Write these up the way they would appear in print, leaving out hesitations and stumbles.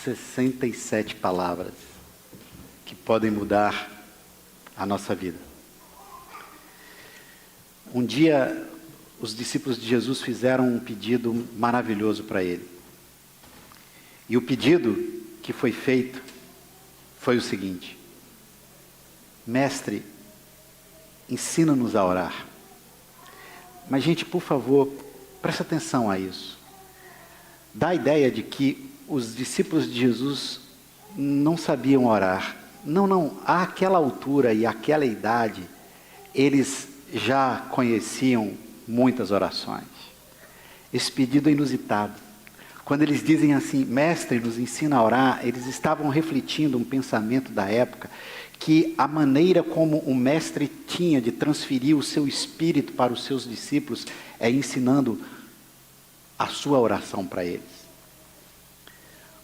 67 palavras que podem mudar a nossa vida. Um dia, os discípulos de Jesus fizeram um pedido maravilhoso para ele. E o pedido que foi feito foi o seguinte: Mestre, ensina-nos a orar. Mas, gente, por favor, preste atenção a isso. Dá a ideia de que os discípulos de Jesus não sabiam orar. Não, àquela altura e àquela idade, eles já conheciam muitas orações. Esse pedido é inusitado. Quando eles dizem assim, Mestre, nos ensina a orar, eles estavam refletindo um pensamento da época, que a maneira como o mestre tinha de transferir o seu espírito para os seus discípulos é ensinando a sua oração para eles.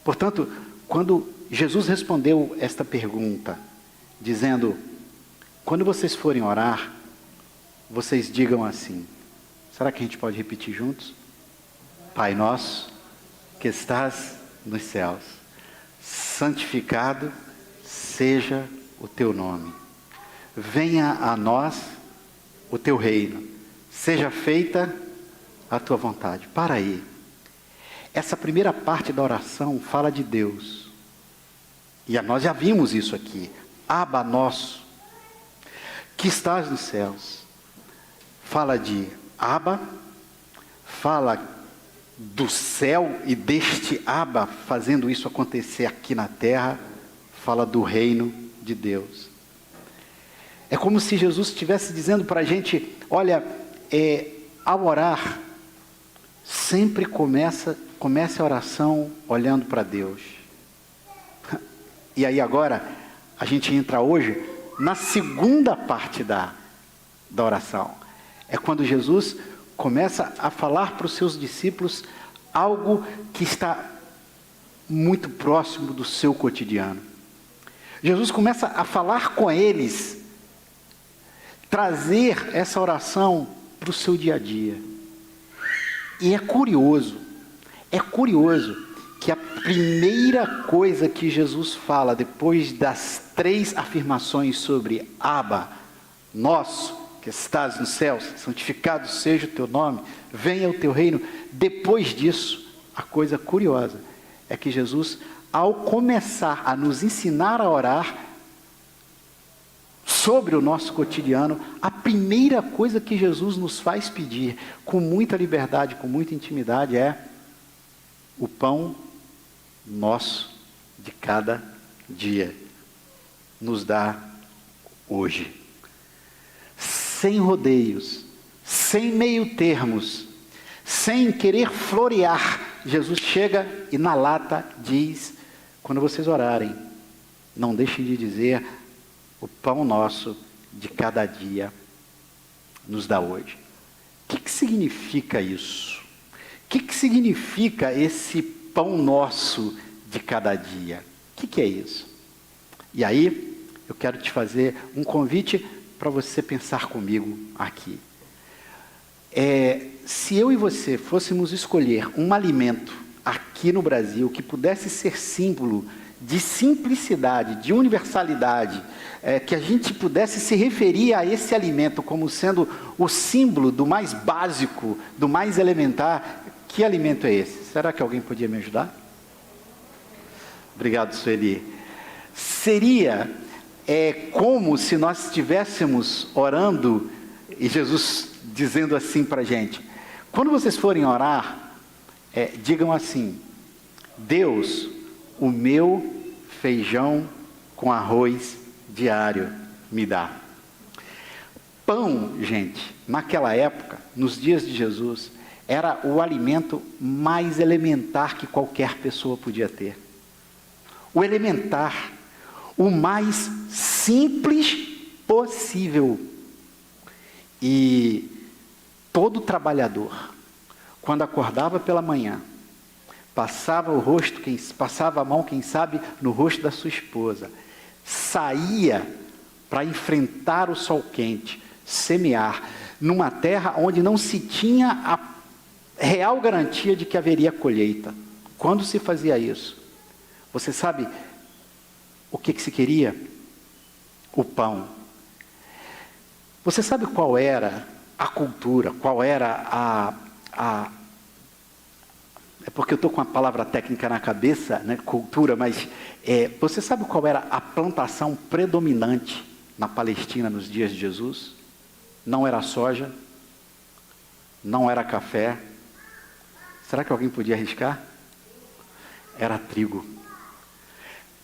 Portanto, quando Jesus respondeu esta pergunta, dizendo, quando vocês forem orar, vocês digam assim, será que a gente pode repetir juntos? Pai nosso, que estás nos céus, santificado seja o teu nome. Venha a nós o teu reino. Seja feita a tua vontade. Para aí. Essa primeira parte da oração fala de Deus. E nós já vimos isso aqui. Abba nosso, que estás nos céus. Fala de Abba, fala do céu e deste Abba fazendo isso acontecer aqui na terra, fala do reino de Deus. É como se Jesus estivesse dizendo para a gente, olha, ao orar, sempre comece a oração olhando para Deus. E aí agora, a gente entra hoje na segunda parte da oração. É quando Jesus começa a falar para os seus discípulos algo que está muito próximo do seu cotidiano. Jesus começa a falar com eles, trazer essa oração para o seu dia a dia. E é curioso que a primeira coisa que Jesus fala, depois das 3 afirmações sobre Abba, nosso, que estás nos céus, santificado seja o teu nome, venha o teu reino. Depois disso, a coisa curiosa é que Jesus, ao começar a nos ensinar a orar sobre o nosso cotidiano, a primeira coisa que Jesus nos faz pedir, com muita liberdade, com muita intimidade, é o pão nosso de cada dia. Nos dá hoje. Sem rodeios, sem meio termos, sem querer florear, Jesus chega e na lata diz, quando vocês orarem, não deixem de dizer, o pão nosso de cada dia nos dá hoje. O que significa isso? O que significa esse pão nosso de cada dia? O que é isso? E aí, eu quero te fazer um convite para você pensar comigo aqui. Se eu e você fôssemos escolher um alimento aqui no Brasil que pudesse ser símbolo de simplicidade, de universalidade, que a gente pudesse se referir a esse alimento como sendo o símbolo do mais básico, do mais elementar, que alimento é esse? Será que alguém podia me ajudar? Obrigado, Sueli. Seria como se nós estivéssemos orando e Jesus dizendo assim para a gente, quando vocês forem orar, digam assim, Deus, o meu feijão com arroz diário me dá. Pão, gente, naquela época, nos dias de Jesus, era o alimento mais elementar que qualquer pessoa podia ter. O elementar, o mais simples possível. E todo trabalhador, quando acordava pela manhã, passava a mão, quem sabe, no rosto da sua esposa, saía para enfrentar o sol quente, semear, numa terra onde não se tinha a real garantia de que haveria colheita. Quando se fazia isso? Você sabe o que se queria? O pão. Você sabe qual era a cultura, qual era é porque eu estou com a palavra técnica na cabeça, né, cultura, mas você sabe qual era a plantação predominante na Palestina nos dias de Jesus? Não era soja, não era café. Será que alguém podia arriscar? Era trigo.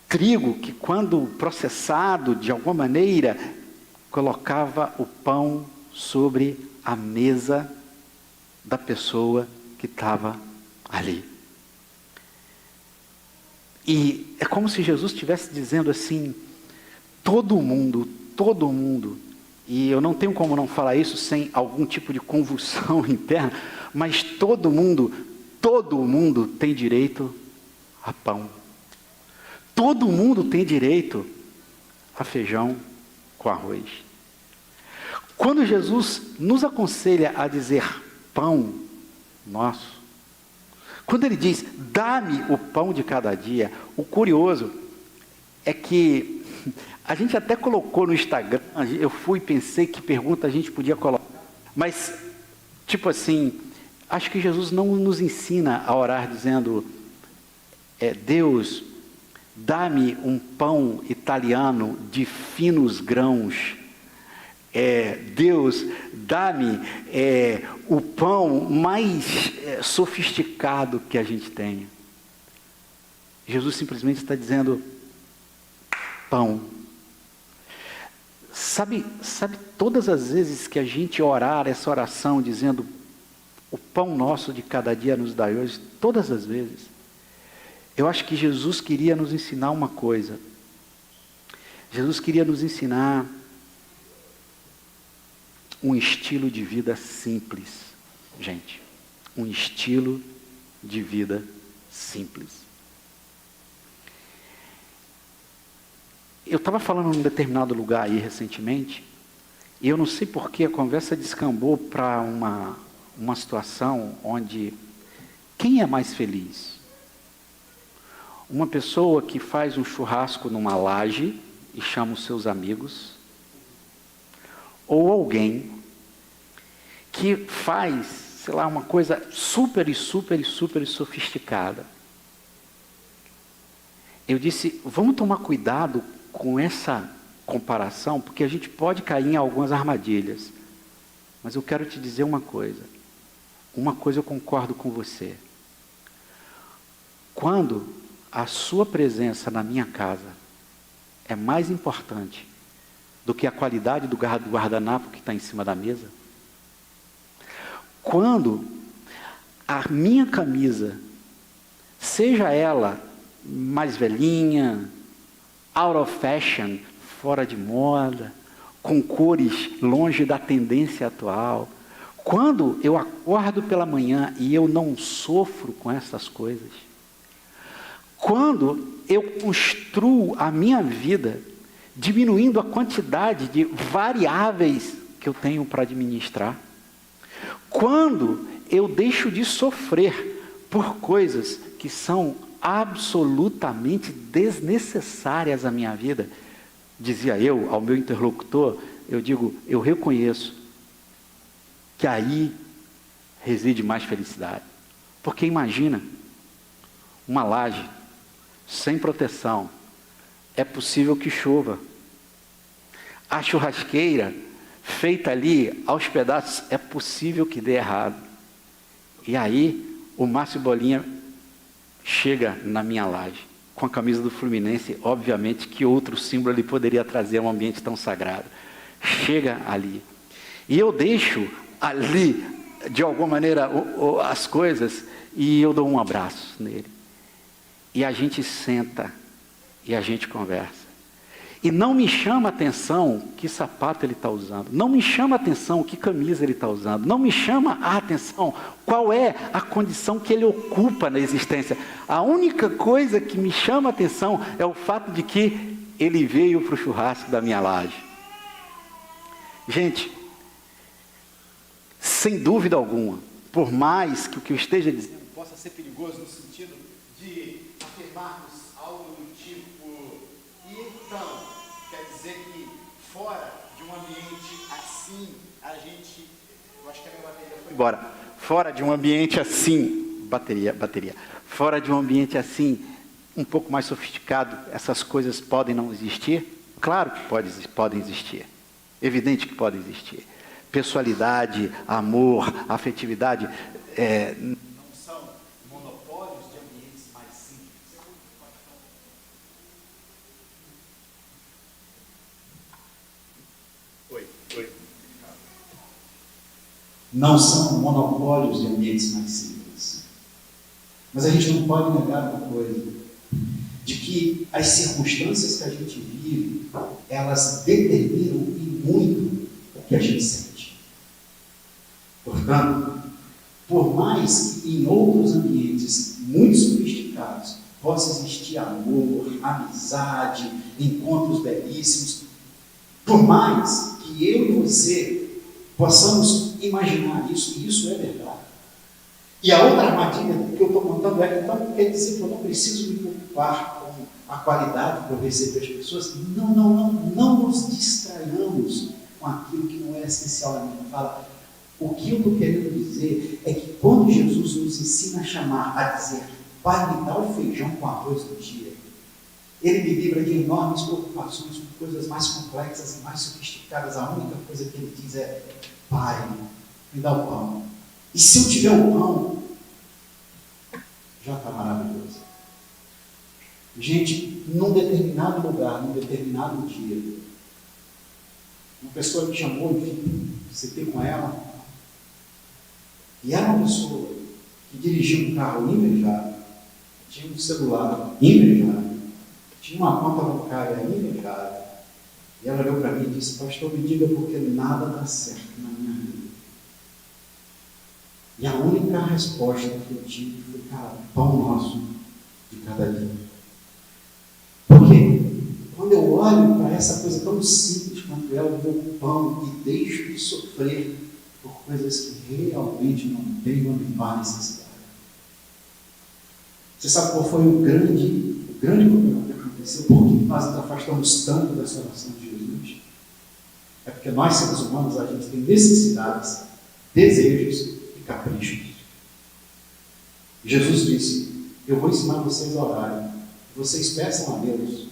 Trigo que, quando processado de alguma maneira, colocava o pão sobre a mesa da pessoa que estava ali. E é como se Jesus estivesse dizendo assim: todo mundo, e eu não tenho como não falar isso sem algum tipo de convulsão interna, mas todo mundo tem direito a pão. Todo mundo tem direito a feijão com arroz. Quando Jesus nos aconselha a dizer pão nosso, quando ele diz, dá-me o pão de cada dia, o curioso é que a gente até colocou no Instagram, eu pensei que pergunta a gente podia colocar, mas, tipo assim, acho que Jesus não nos ensina a orar dizendo, Deus, dá-me um pão italiano de finos grãos. Deus, dá-me o pão mais sofisticado que a gente tenha. Jesus simplesmente está dizendo, pão. Sabe todas as vezes que a gente orar essa oração dizendo, o pão nosso de cada dia nos dai hoje, todas as vezes, eu acho que Jesus queria nos ensinar uma coisa. Jesus queria nos ensinar um estilo de vida simples, gente. Um estilo de vida simples. Eu estava falando num determinado lugar aí recentemente, e eu não sei porquê a conversa descambou para uma situação onde quem é mais feliz? Uma pessoa que faz um churrasco numa laje e chama os seus amigos, ou alguém que faz, sei lá, uma coisa super sofisticada. Eu disse, vamos tomar cuidado com essa comparação, porque a gente pode cair em algumas armadilhas. Mas eu quero te dizer uma coisa eu concordo com você. Quando a sua presença na minha casa é mais importante do que a qualidade do guardanapo que está em cima da mesa, quando a minha camisa, seja ela mais velhinha, out of fashion, fora de moda, com cores longe da tendência atual, quando eu acordo pela manhã e eu não sofro com essas coisas, quando eu construo a minha vida diminuindo a quantidade de variáveis que eu tenho para administrar, quando eu deixo de sofrer por coisas que são absolutamente desnecessárias à minha vida, dizia eu ao meu interlocutor, eu digo, eu reconheço que aí reside mais felicidade. Porque imagina, uma laje sem proteção, é possível que chova. A churrasqueira feita ali aos pedaços, é possível que dê errado. E aí, o Márcio Bolinha chega na minha laje, com a camisa do Fluminense, obviamente que outro símbolo ele poderia trazer a um ambiente tão sagrado. Chega ali. E eu deixo ali, de alguma maneira, as coisas, e eu dou um abraço nele. E a gente senta, e a gente conversa. E não me chama a atenção que sapato ele está usando. Não me chama a atenção que camisa ele está usando. Não me chama a atenção qual é a condição que ele ocupa na existência. A única coisa que me chama a atenção é o fato de que ele veio para o churrasco da minha laje. Gente, sem dúvida alguma, por mais que o que eu esteja dizendo possa ser perigoso no sentido de afirmarmos algo do tipo, então, quer dizer que fora de um ambiente assim, a gente, eu acho que a minha bateria foi embora, fora de um ambiente assim, bateria, fora de um ambiente assim, um pouco mais sofisticado, essas coisas podem não existir? Claro que podem existir, evidente que podem existir. Pessoalidade, amor, afetividade, não são monopólios de ambientes mais simples. Oi. Não são monopólios de ambientes mais simples. Mas a gente não pode negar uma coisa, de que as circunstâncias que a gente vive, elas determinam e muito o que a gente sente. Portanto, por mais que em outros ambientes muito sofisticados possa existir amor, amizade, encontros belíssimos, por mais que eu e você possamos imaginar isso, e isso é verdade. E a outra armadilha que eu estou contando é que então quer dizer que eu não preciso me preocupar com a qualidade que eu receber as pessoas. Não nos distraiamos com aquilo que não é essencial na minha fala. O que eu estou querendo dizer é que quando Jesus nos ensina a chamar, a dizer, Pai, me dá o feijão com arroz do dia, Ele me livra de enormes preocupações com coisas mais complexas e mais sofisticadas. A única coisa que Ele diz é, Pai, me dá o pão. E se eu tiver o pão, já está maravilhoso. Gente, num determinado lugar, num determinado dia, uma pessoa me chamou, enfim, sentei com ela, e era uma pessoa que dirigia um carro invejado, tinha um celular invejado, tinha uma conta bancária invejada, e ela olhou para mim e disse, pastor, me diga porque nada dá certo na minha vida. E a única resposta que eu tive foi, cara, pão nosso de cada dia. Porque quando eu olho para essa coisa tão simples quanto é o meu pão e deixo de sofrer por coisas que realmente não tenho a menor necessidade. Você sabe qual foi o grande problema que aconteceu? Por que nós nos afastamos tanto da salvação de Jesus? É porque nós, seres humanos, a gente tem necessidades, desejos e caprichos. Jesus disse, eu vou ensinar vocês a orarem. Vocês peçam a Deus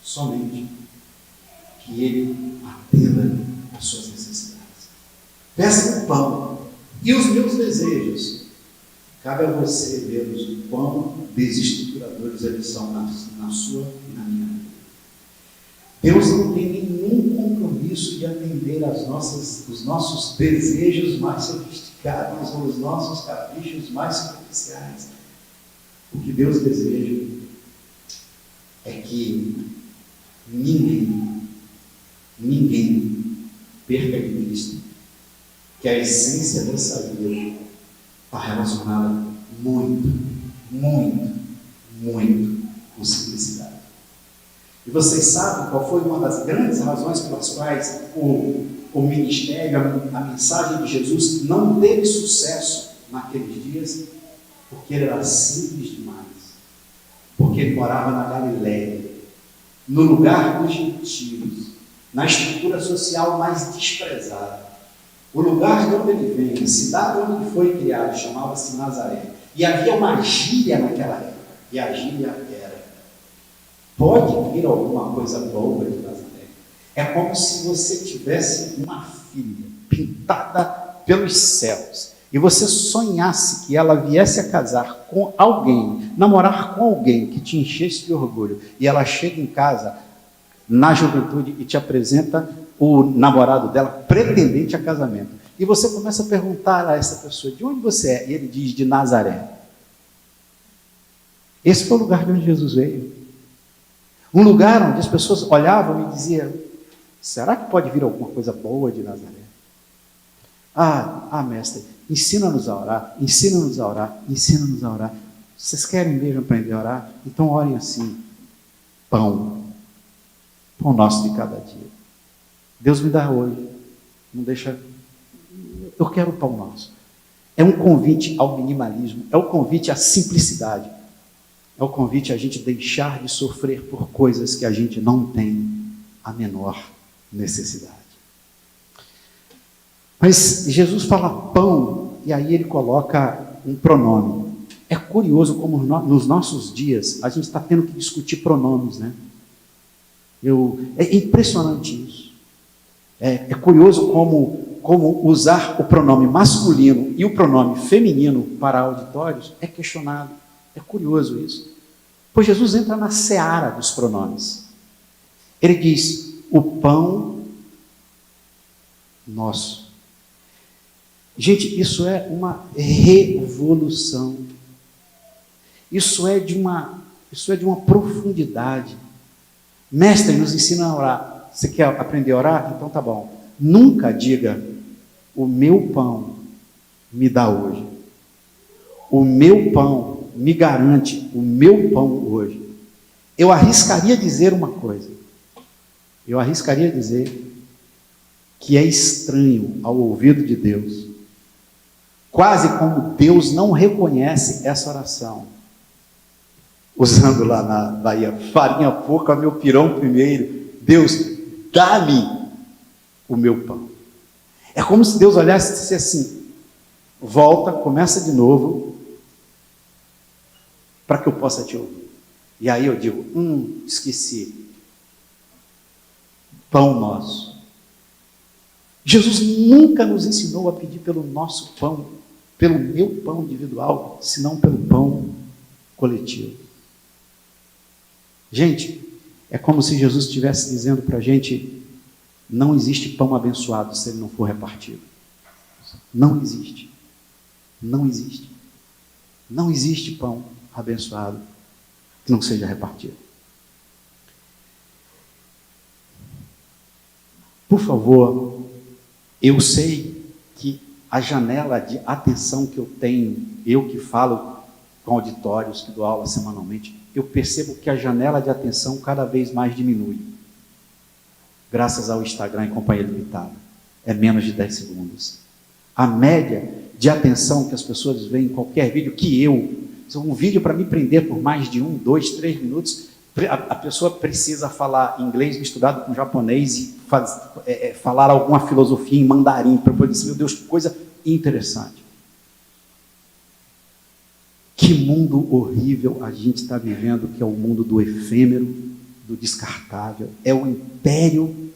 somente que Ele atenda às suas necessidades. Peça o pão e os meus desejos. Cabe a você, Deus, o quão desestruturadores eles são na sua e na minha vida. Deus não tem nenhum compromisso de atender os nossos desejos mais sofisticados ou os nossos caprichos mais superficiais. O que Deus deseja é que ninguém perca de vista que a essência dessa vida está relacionada muito com simplicidade. E vocês sabem qual foi uma das grandes razões pelas quais o ministério, a mensagem de Jesus não teve sucesso naqueles dias? Porque ele era simples demais. Porque ele morava na Galileia, no lugar dos gentios, na estrutura social mais desprezada. O lugar de onde ele vem, a cidade onde ele foi criado, chamava-se Nazaré. E havia uma gíria naquela época. E a gíria era: pode vir alguma coisa boa de Nazaré? É como se você tivesse uma filha pintada pelos céus e você sonhasse que ela viesse a casar com alguém, namorar com alguém que te enchesse de orgulho, e ela chega em casa na juventude e te apresenta o namorado dela, pretendente a casamento. E você começa a perguntar a essa pessoa, de onde você é? E ele diz, de Nazaré. Esse foi o lugar de onde Jesus veio. Um lugar onde as pessoas olhavam e diziam, será que pode vir alguma coisa boa de Nazaré? Mestre, ensina-nos a orar, ensina-nos a orar, ensina-nos a orar. Vocês querem mesmo aprender a orar? Então orem assim, pão nosso de cada dia. Deus me dá hoje, não deixa, eu quero o pão nosso. É um convite ao minimalismo, é um convite à simplicidade, é É o convite a gente deixar de sofrer por coisas que a gente não tem a menor necessidade. Mas Jesus fala pão, e aí ele coloca um pronome. É curioso como nos nossos dias a gente está tendo que discutir pronomes, né? É impressionante isso. É curioso como usar o pronome masculino e o pronome feminino para auditórios é questionado. É curioso isso. Pois Jesus entra na seara dos pronomes. Ele diz, o pão nosso. Gente, isso é uma revolução. Isso é de uma profundidade. Mestre, nos ensina a orar. Você quer aprender a orar? Então tá bom. Nunca diga, o meu pão me dá hoje. O meu pão me garante o meu pão hoje. Eu arriscaria dizer uma coisa. Eu arriscaria dizer que é estranho ao ouvido de Deus. Quase como Deus não reconhece essa oração. Usando lá na Bahia, farinha pouca, meu pirão primeiro. Deus, dá-me o meu pão. É como se Deus olhasse e dissesse assim, volta, começa de novo, para que eu possa te ouvir. E aí eu digo, esqueci. Pão nosso. Jesus nunca nos ensinou a pedir pelo nosso pão, pelo meu pão individual, senão pelo pão coletivo. Gente, é como se Jesus estivesse dizendo para a gente, não existe pão abençoado se ele não for repartido. Não existe. Não existe. Não existe pão abençoado que não seja repartido. Por favor, eu sei que a janela de atenção que eu tenho, eu que falo com auditórios, que dou aula semanalmente, eu percebo que a janela de atenção cada vez mais diminui. Graças ao Instagram e companhia limitada. É menos de 10 segundos. A média de atenção que as pessoas veem em qualquer vídeo, um vídeo para me prender por mais de 1, 2, 3 minutos, a pessoa precisa falar inglês misturado com japonês e falar alguma filosofia em mandarim, para poder dizer, meu Deus, que coisa interessante. Que mundo horrível a gente está vivendo, que é o mundo do efêmero, do descartável, é o império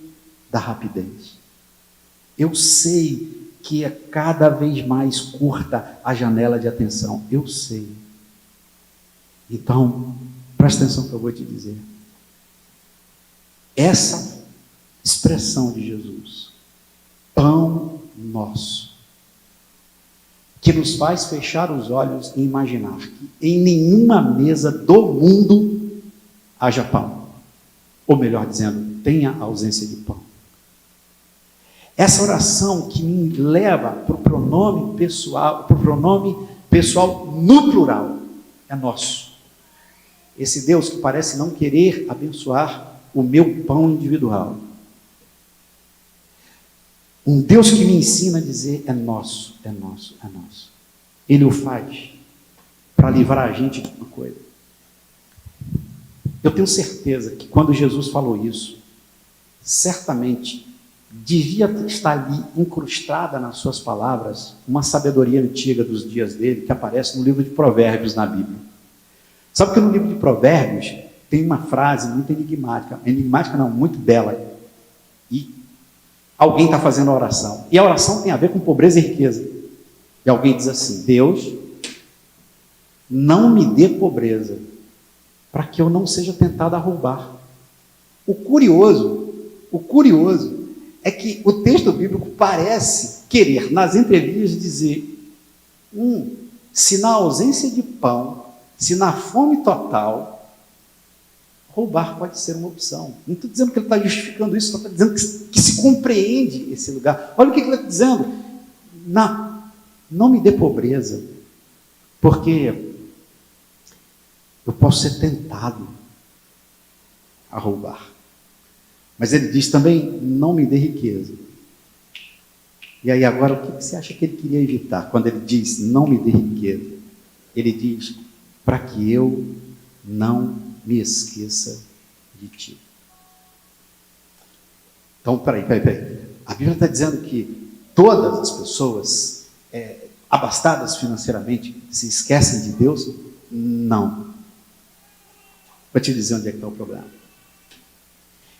da rapidez. Eu sei que é cada vez mais curta a janela de atenção, eu sei. Então, presta atenção no que eu vou te dizer. Essa expressão de Jesus, pão nosso, que nos faz fechar os olhos e imaginar que em nenhuma mesa do mundo haja pão. Ou melhor dizendo, tenha ausência de pão. Essa oração que me leva para o pronome pessoal no plural, é nosso. Esse Deus que parece não querer abençoar o meu pão individual. Um Deus que me ensina a dizer, é nosso, é nosso, é nosso. Ele o faz para livrar a gente de uma coisa. Eu tenho certeza que quando Jesus falou isso, certamente devia estar ali incrustada nas suas palavras uma sabedoria antiga dos dias dele, que aparece no livro de Provérbios na Bíblia. Sabe que no livro de Provérbios tem uma frase muito enigmática não, muito bela, e alguém está fazendo a oração, e a oração tem a ver com pobreza e riqueza, e alguém diz assim, Deus, não me dê pobreza, para que eu não seja tentado a roubar. O curioso é que o texto bíblico parece querer, nas entrelinhas, dizer, se na ausência de pão, se na fome total, roubar pode ser uma opção. Não estou dizendo que ele está justificando isso, só está dizendo que se compreende esse lugar. Olha o que ele está dizendo. Não me dê pobreza, porque eu posso ser tentado a roubar. Mas ele diz também, não me dê riqueza. E aí agora, o que você acha que ele queria evitar? Quando ele diz, não me dê riqueza, ele diz, para que eu não me esqueça de ti. Então, peraí. A Bíblia está dizendo que todas as pessoas abastadas financeiramente se esquecem de Deus? Não. Vou te dizer onde é que está o problema.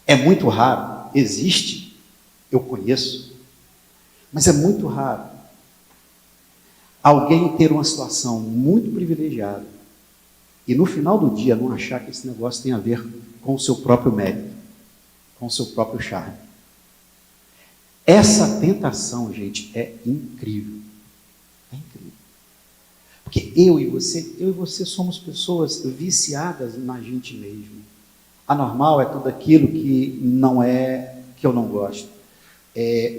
É muito raro, existe, eu conheço, mas é muito raro alguém ter uma situação muito privilegiada e no final do dia não achar que esse negócio tem a ver com o seu próprio mérito, com o seu próprio charme. Essa tentação, gente, é incrível. É incrível. Porque eu e você somos pessoas viciadas na gente mesmo. Anormal é tudo aquilo que eu não gosto.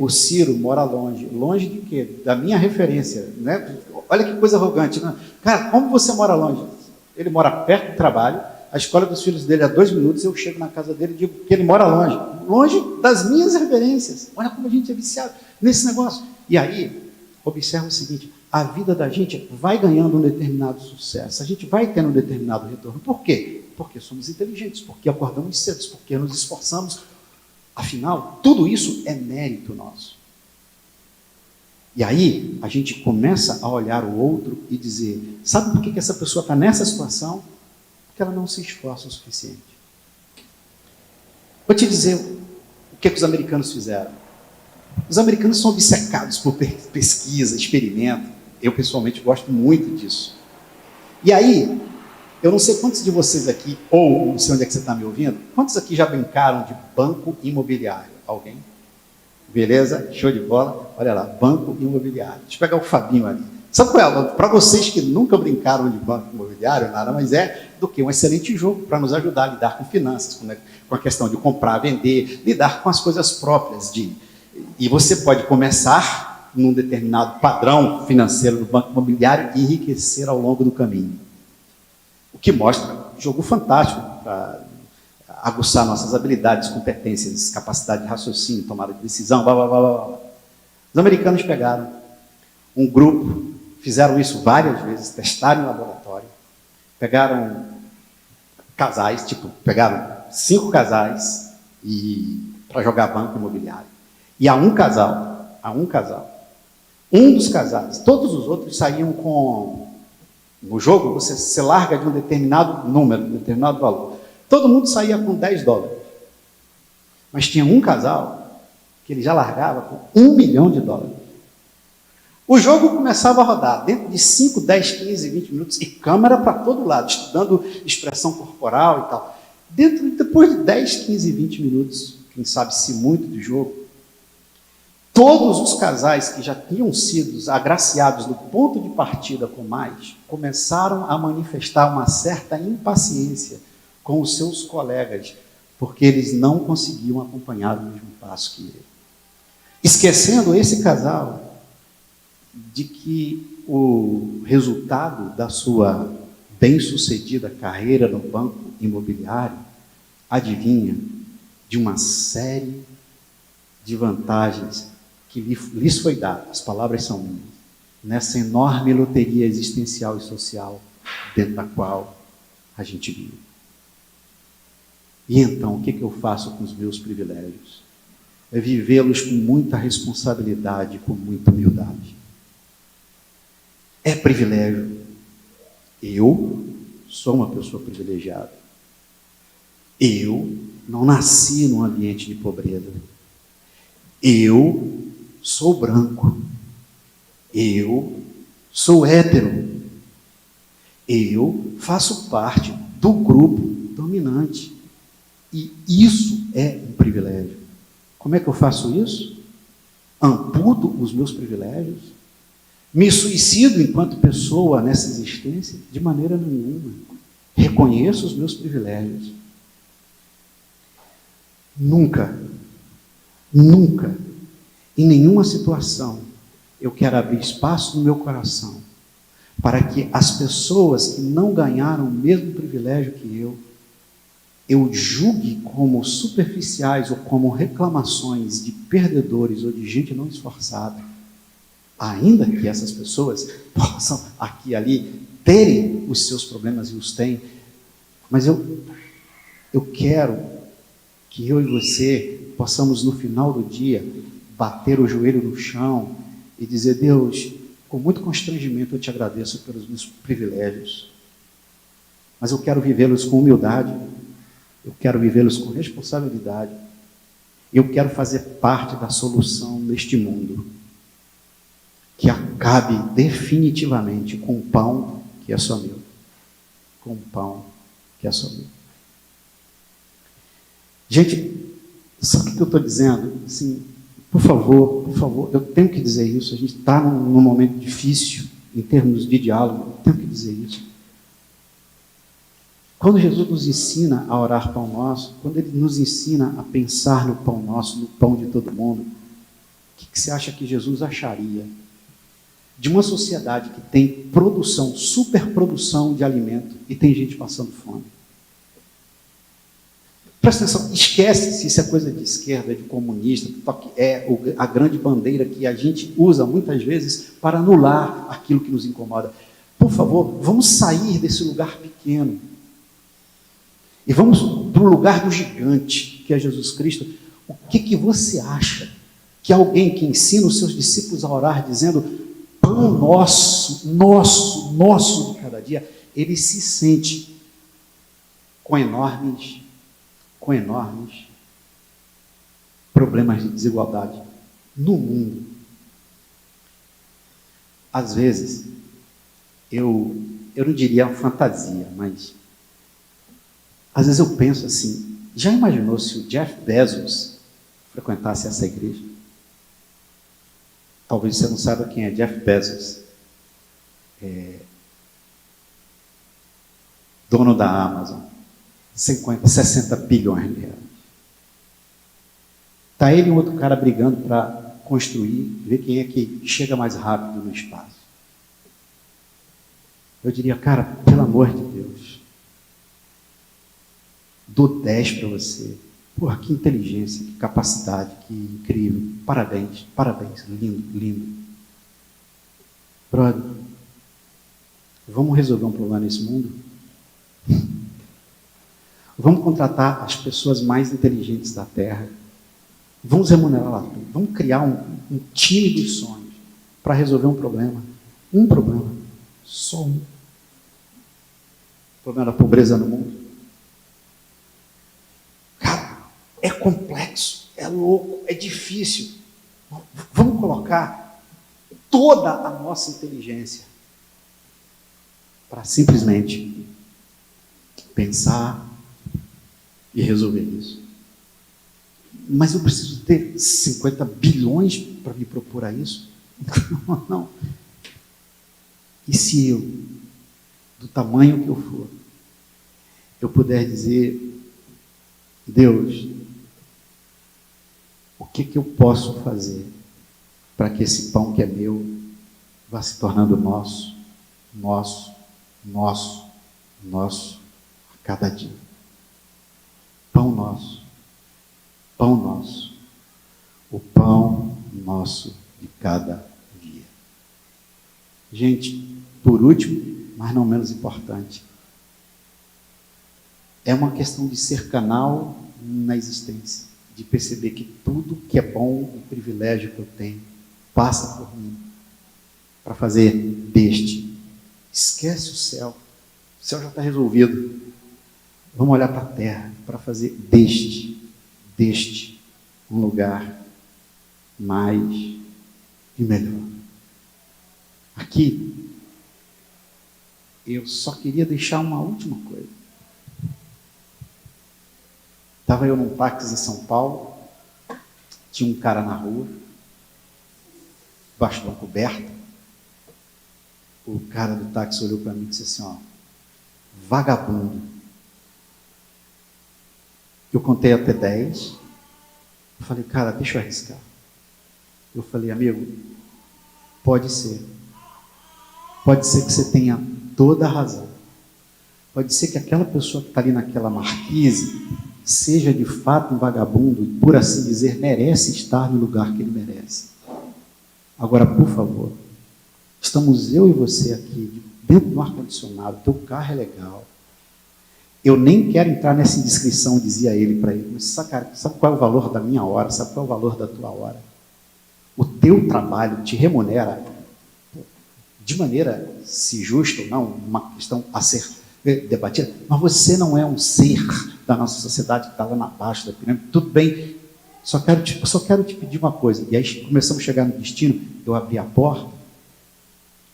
O Ciro mora longe. Longe de quê? Da minha referência, né? Olha que coisa arrogante, né? Cara, como você mora longe? Ele mora perto do trabalho, a escola dos filhos dele é a 2 minutos, eu chego na casa dele e digo que ele mora longe. Longe das minhas referências. Olha como a gente é viciado nesse negócio. E aí, observa o seguinte, a vida da gente vai ganhando um determinado sucesso, a gente vai tendo um determinado retorno. Por quê? Porque somos inteligentes, porque acordamos cedo, porque nos esforçamos. Afinal, tudo isso é mérito nosso. E aí, a gente começa a olhar o outro e dizer, sabe por que essa pessoa está nessa situação? Porque ela não se esforça o suficiente. Vou te dizer o que os americanos fizeram. Os americanos são obcecados por pesquisa, experimento. Eu, pessoalmente, gosto muito disso. E aí, eu não sei quantos de vocês aqui, ou não sei onde é que você está me ouvindo, quantos aqui já brincaram de banco imobiliário? Alguém? Beleza? Show de bola. Olha lá, banco imobiliário. Deixa eu pegar o Fabinho ali. Sabe qual é? Para vocês que nunca brincaram de banco imobiliário, nada mais é do que um excelente jogo para nos ajudar a lidar com finanças, com a questão de comprar, vender, lidar com as coisas próprias. E você pode começar num determinado padrão financeiro do banco imobiliário e enriquecer ao longo do caminho. O que mostra um jogo fantástico para aguçar nossas habilidades, competências, capacidade de raciocínio, tomada de decisão, blá, blá, blá, blá. Os americanos pegaram um grupo, fizeram isso várias vezes, testaram em laboratório, pegaram casais, pegaram 5 casais para jogar banco imobiliário. E a um casal, um dos casais, todos os outros saíam com... No jogo, você larga de um determinado número, um determinado valor. Todo mundo saía com $10. Mas tinha um casal que ele já largava com $1 milhão. O jogo começava a rodar dentro de 5, 10, 15, 20 minutos e câmera para todo lado, estudando expressão corporal e tal. Depois de 10, 15, 20 minutos, quem sabe se muito do jogo, todos os casais que já tinham sido agraciados no ponto de partida com mais, começaram a manifestar uma certa impaciência com os seus colegas, porque eles não conseguiam acompanhar o mesmo passo que ele. Esquecendo esse casal de que o resultado da sua bem-sucedida carreira no banco imobiliário adivinha de uma série de vantagens que lhes foi dado, as palavras são minhas, nessa enorme loteria existencial e social dentro da qual a gente vive. E então, o que eu faço com os meus privilégios? É vivê-los com muita responsabilidade, com muita humildade. É privilégio. Eu sou uma pessoa privilegiada. Eu não nasci num ambiente de pobreza. Eu sou branco. Eu sou hétero. Eu faço parte do grupo dominante. E isso é um privilégio. Como é que eu faço isso? Amputo os meus privilégios? Me suicido enquanto pessoa nessa existência? De maneira nenhuma. Reconheço os meus privilégios. Nunca, em nenhuma situação, eu quero abrir espaço no meu coração para que as pessoas que não ganharam o mesmo privilégio que eu julgue como superficiais ou como reclamações de perdedores ou de gente não esforçada, ainda que essas pessoas possam aqui e ali terem os seus problemas e os têm, Mas eu quero que eu e você possamos, no final do dia, bater o joelho no chão e dizer: Deus, com muito constrangimento eu te agradeço pelos meus privilégios, mas eu quero vivê-los com humildade, eu quero vivê-los com responsabilidade, eu quero fazer parte da solução neste mundo, que acabe definitivamente com o pão que é só meu, com o pão que é só meu. Gente, sabe o que eu estou dizendo? Assim, por favor, eu tenho que dizer isso. A gente está num momento difícil em termos de diálogo, eu tenho que dizer isso. Quando Jesus nos ensina a orar pão nosso, quando Ele nos ensina a pensar no pão nosso, no pão de todo mundo, o que você acha que Jesus acharia de uma sociedade que tem produção, superprodução de alimento e tem gente passando fome? Presta atenção, esquece se isso é coisa de esquerda, de comunista, é a grande bandeira que a gente usa muitas vezes para anular aquilo que nos incomoda. Por favor, vamos sair desse lugar pequeno e vamos para o lugar do gigante, que é Jesus Cristo. O que você acha que alguém que ensina os seus discípulos a orar dizendo pão nosso de cada dia, ele se sente com enormes problemas de desigualdade no mundo? Às vezes, eu não diria fantasia, mas às vezes eu penso assim: já imaginou se o Jeff Bezos frequentasse essa igreja? Talvez você não saiba quem é Jeff Bezos. Dono da Amazon. 60 bilhões de reais. Está ele e um outro cara brigando para construir, ver quem é que chega mais rápido no espaço. Eu diria: cara, pelo amor de Deus, dou 10 para você. Porra, que inteligência, que capacidade, que incrível. Parabéns, lindo. Brother, vamos resolver um problema nesse mundo? Vamos contratar as pessoas mais inteligentes da Terra. Vamos remunerá-las tudo. Vamos criar um time dos sonhos para resolver um problema. Um problema. Só um. O problema da pobreza no mundo. Cara, é complexo, é louco, é difícil. Vamos colocar toda a nossa inteligência para simplesmente pensar e resolver isso. Mas eu preciso ter 50 bilhões para me propor a isso? Não. E se eu, do tamanho que eu for, eu puder dizer: Deus, o que eu posso fazer para que esse pão que é meu vá se tornando nosso a cada dia? Pão nosso, o pão nosso de cada dia. Gente, por último, mas não menos importante, é uma questão de ser canal na existência, de perceber que tudo que é bom, o privilégio que eu tenho, passa por mim, para fazer deste. Esquece o céu já está resolvido. Vamos olhar para a terra, para fazer deste um lugar mais e melhor. Aqui, eu só queria deixar uma última coisa. Estava eu num táxi em São Paulo, tinha um cara na rua, debaixo de uma coberta. O cara do táxi olhou para mim e disse assim: ó, vagabundo. Eu contei até 10. Eu falei: cara, deixa eu arriscar. Eu falei: amigo, pode ser. Pode ser que você tenha toda a razão. Pode ser que aquela pessoa que está ali naquela marquise seja de fato um vagabundo e, por assim dizer, merece estar no lugar que ele merece. Agora, por favor, estamos eu e você aqui, dentro do ar-condicionado, teu carro é legal. eu nem quero entrar nessa indiscrição, dizia ele para ele. Mas sabe qual é o valor da minha hora? Sabe qual é o valor da tua hora? O teu trabalho te remunera de maneira, se justa ou não, uma questão a ser debatida, mas você não é um ser da nossa sociedade que está lá na baixa da pirâmide. Tudo bem, eu só quero te pedir uma coisa. E aí começamos a chegar no destino, eu abri a porta,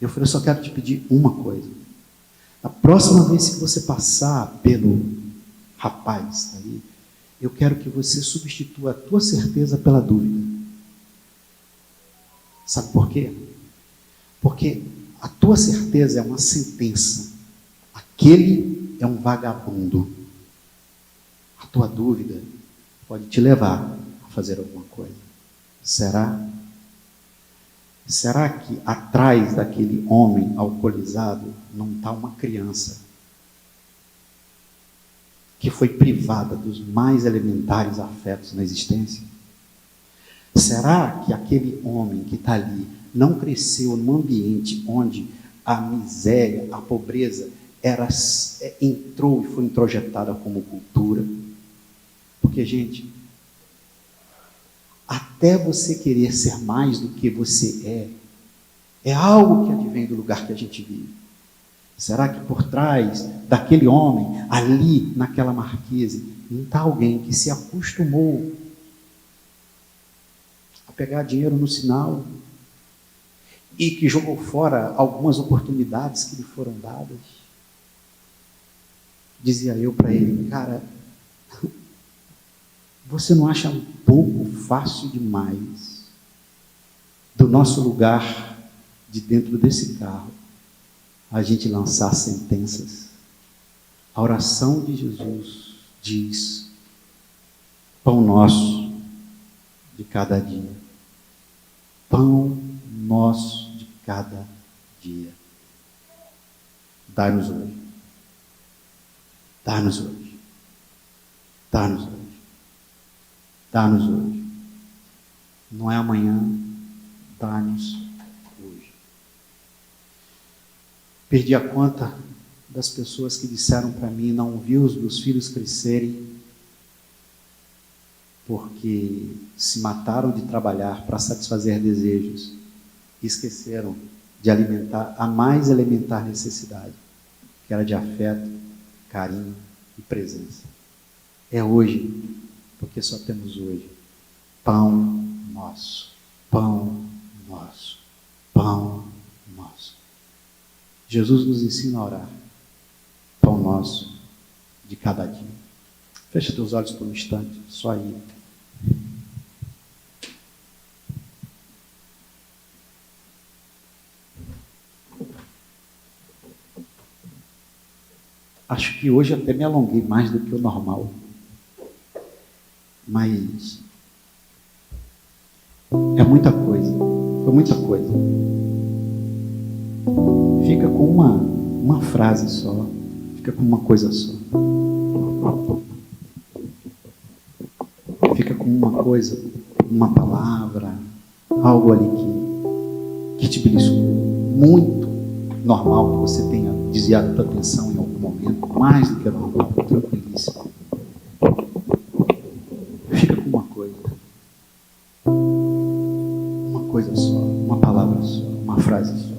eu falei, eu só quero te pedir uma coisa. A próxima vez que você passar pelo rapaz ali, eu quero que você substitua a tua certeza pela dúvida. Sabe por quê? Porque a tua certeza é uma sentença. Aquele é um vagabundo. A tua dúvida pode te levar a fazer alguma coisa. Será? Será que atrás daquele homem alcoolizado não está uma criança que foi privada dos mais elementares afetos na existência? Será que aquele homem que está ali não cresceu num ambiente onde a miséria, a pobreza entrou e foi introjetada como cultura? Porque, gente, até você querer ser mais do que você é algo que advém do lugar que a gente vive. Será que por trás daquele homem, ali naquela marquise, não está alguém que se acostumou a pegar dinheiro no sinal e que jogou fora algumas oportunidades que lhe foram dadas? Dizia eu para ele, cara, você não acha um pouco fácil demais do nosso lugar de dentro desse carro a gente lançar sentenças? A oração de Jesus diz: pão nosso de cada dia, pão nosso de cada dia, dá-nos hoje, dá-nos hoje, dá-nos hoje, dá-nos hoje. Não é amanhã, dá-nos hoje. Perdi a conta das pessoas que disseram para mim: não vi os meus filhos crescerem porque se mataram de trabalhar para satisfazer desejos e esqueceram de alimentar a mais elementar necessidade, que era de afeto, carinho e presença. É hoje, porque só temos hoje. Pão nosso, pão nosso, pão nosso. Jesus nos ensina a orar. Pão nosso de cada dia. Fecha teus olhos por um instante, só aí. Acho que hoje até me alonguei mais do que o normal. Mas é muita coisa. Foi muita coisa. Fica com uma frase só. Fica com uma coisa só. Fica com uma coisa, uma palavra, algo ali que te beliscou. Muito normal que você tenha desviado a tua atenção em algum momento, mais do que normal, tranquilíssimo. Fica com uma coisa só, uma palavra só, uma frase só.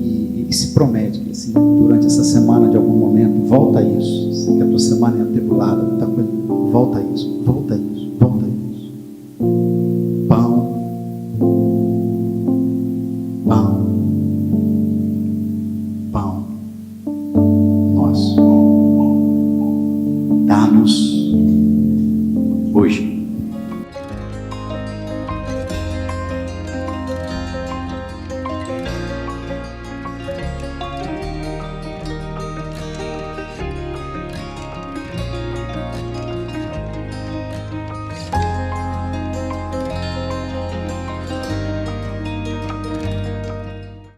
E se promete que assim, durante essa semana, de algum momento, volta a isso. Sei que a tua semana é atribulada, muita coisa. Volta a isso, volta a